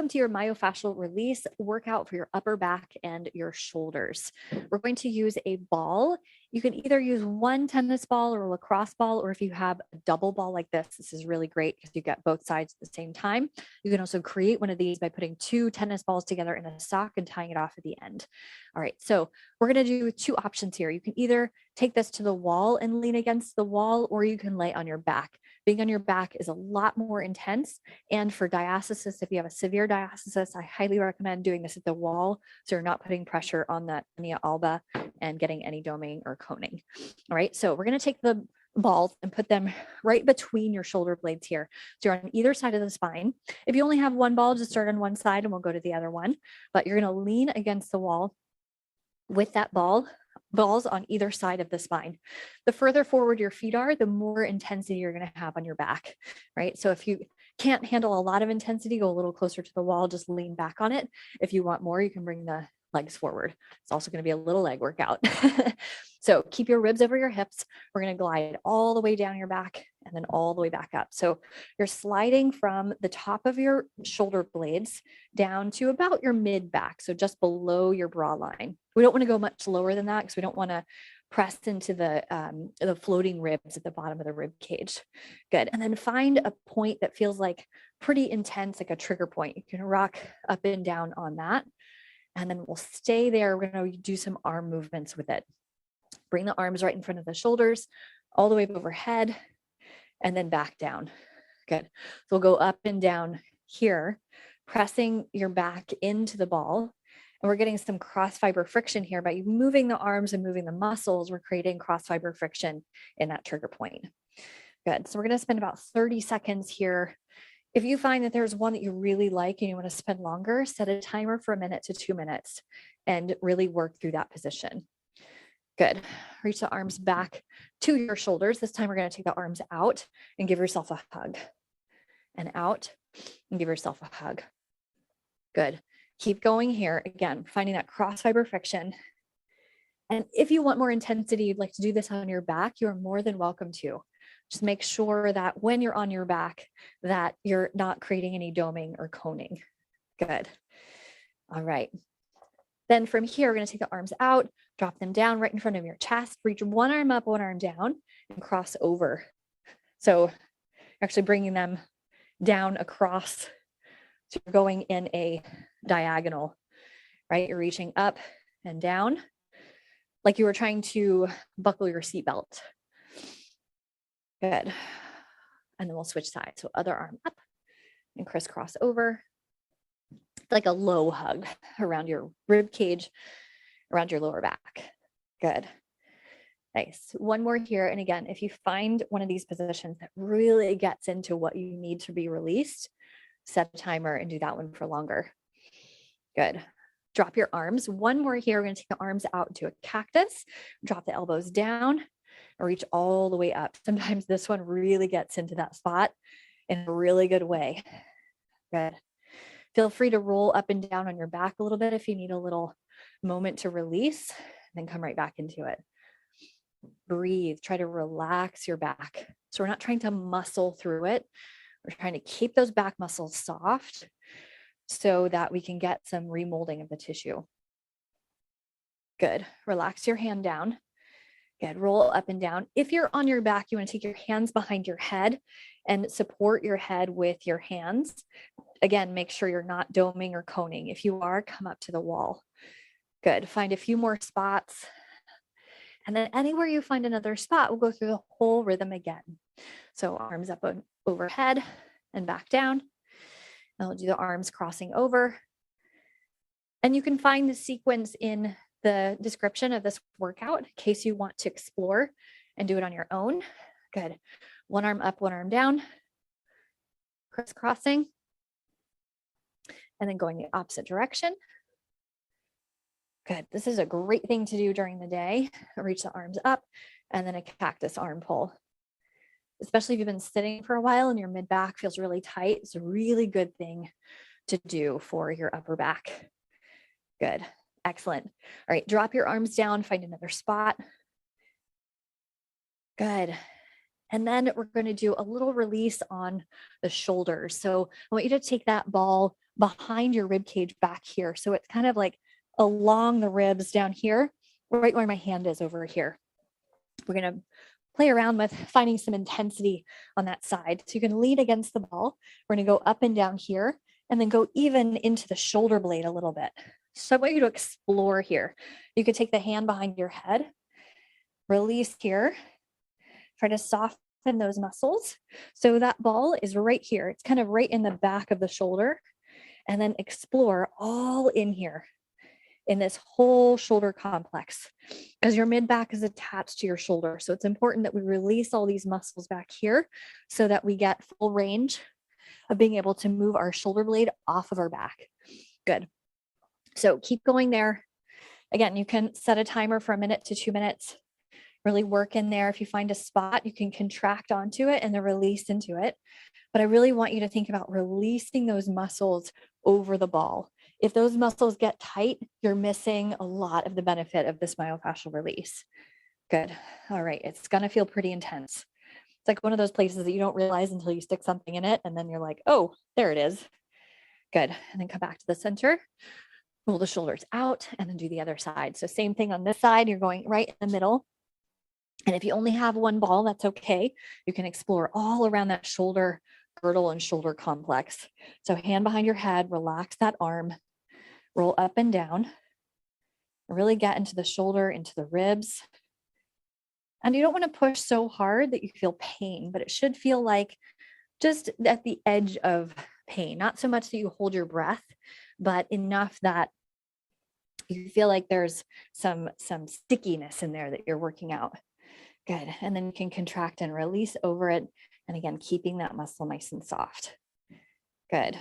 Welcome to your myofascial release workout for your upper back and your shoulders. We're going to use a ball. You can either use one tennis ball or a lacrosse ball, or if you have a double ball like this is really great because you get both sides at the same time. You can also create one of these by putting two tennis balls together in a sock and tying it off at the end. All right, so we're going to do two options here. You can either take this to the wall and lean against the wall, or you can lay on your back. Being on your back is a lot more intense. And for diastasis, if you have a severe diastasis, I highly recommend doing this at the wall so you're not putting pressure on that linea alba and getting any doming or coning. All right, so we're going to take the balls and put them right between your shoulder blades here. So you're on either side of the spine. If you only have one ball, just start on one side and we'll go to the other one. But you're going to lean against the wall with that balls on either side of the spine. The further forward your feet are, the more intensity you're going to have on your back, right? So if you can't handle a lot of intensity, go a little closer to the wall, just lean back on it. If you want more, you can bring the legs forward. It's also going to be a little leg workout. So keep your ribs over your hips. We're going to glide all the way down your back and then all the way back up. So you're sliding from the top of your shoulder blades down to about your mid back. So just below your bra line. We don't want to go much lower than that because we don't want to press into the floating ribs at the bottom of the rib cage. Good. And then find a point that feels like pretty intense, like a trigger point. You can rock up and down on that. And then we'll stay there. We're going to do some arm movements with it. Bring the arms right in front of the shoulders, all the way overhead, and then back down. Good. So we'll go up and down here, pressing your back into the ball. And we're getting some cross fiber friction here by moving the arms and moving the muscles. We're creating cross fiber friction in that trigger point. Good. So we're going to spend about 30 seconds here. If you find that there's one that you really like and you want to spend longer, set a timer for 1 minute to 2 minutes and really work through that position. Good. Reach the arms back to your shoulders. This time we're going to take the arms out and give yourself a hug. And out and give yourself a hug. Good. Keep going here. Again, finding that cross fiber friction. And if you want more intensity, you'd like to do this on your back, you're more than welcome to. Just make sure that when you're on your back, that you're not creating any doming or coning. Good. All right. Then from here, we're going to take the arms out, drop them down right in front of your chest, reach one arm up, one arm down, and cross over. So actually bringing them down across. So you're going in a diagonal, right? You're reaching up and down like you were trying to buckle your seatbelt. Good. And then we'll switch sides. So other arm up and crisscross over. Like a low hug around your rib cage, around your lower back. Good. Nice. One more here. And again, if you find one of these positions that really gets into what you need to be released, set a timer and do that one for longer. Good. Drop your arms. One more here. We're going to take the arms out into a cactus, drop the elbows down, and reach all the way up. Sometimes this one really gets into that spot in a really good way. Good. Feel free to roll up and down on your back a little bit if you need a little moment to release, then come right back into it. Breathe, try to relax your back. So we're not trying to muscle through it. We're trying to keep those back muscles soft so that we can get some remolding of the tissue. Good. Relax your hand down. Good. Roll up and down. If you're on your back, you want to take your hands behind your head and support your head with your hands. Again, make sure you're not doming or coning. If you are, come up to the wall. Good. Find a few more spots. And then anywhere you find another spot, we'll go through the whole rhythm again. So arms up overhead and back down. And we'll do the arms crossing over. And you can find the sequence in the description of this workout in case you want to explore and do it on your own. Good. One arm up, one arm down. Crisscrossing. And then going the opposite direction. Good. This is a great thing to do during the day. Reach the arms up and then a cactus arm pull. Especially if you've been sitting for a while and your mid back feels really tight. It's a really good thing to do for your upper back. Good. Excellent. All right. Drop your arms down, find another spot. Good. And then we're going to do a little release on the shoulders. So I want you to take that ball behind your rib cage back here. So it's kind of like along the ribs down here, right where my hand is over here. We're going to play around with finding some intensity on that side. So you can lean against the ball. We're going to go up and down here and then go even into the shoulder blade a little bit. So I want you to explore here. You could take the hand behind your head, release here, try to soften those muscles. So that ball is right here. It's kind of right in the back of the shoulder. And then explore all in here in this whole shoulder complex, because your mid back is attached to your shoulder. So it's important that we release all these muscles back here so that we get full range of being able to move our shoulder blade off of our back. Good. So keep going there. Again, you can set a timer for 1 minute to 2 minutes. Really work in there. If you find a spot, you can contract onto it and then release into it. But I really want you to think about releasing those muscles over the ball. If those muscles get tight, you're missing a lot of the benefit of this myofascial release. Good. All right. It's going to feel pretty intense. It's like one of those places that you don't realize until you stick something in it. And then you're like, oh, there it is. Good. And then come back to the center. Roll the shoulders out and then do the other side. So same thing on this side. You're going right in the middle. And if you only have one ball, that's okay. You can explore all around that shoulder girdle and shoulder complex. So hand behind your head, relax that arm, roll up and down, really get into the shoulder, into the ribs. And you don't want to push so hard that you feel pain, but it should feel like just at the edge of pain, not so much that you hold your breath, but enough that you feel like there's some stickiness in there that you're working out. Good. And then you can contract and release over it. And again, keeping that muscle nice and soft. Good.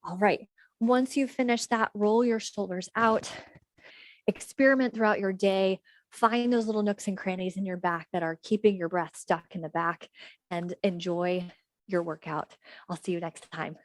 All right. Once you finish that, roll your shoulders out. Experiment throughout your day. Find those little nooks and crannies in your back that are keeping your breath stuck in the back, and enjoy your workout. I'll see you next time.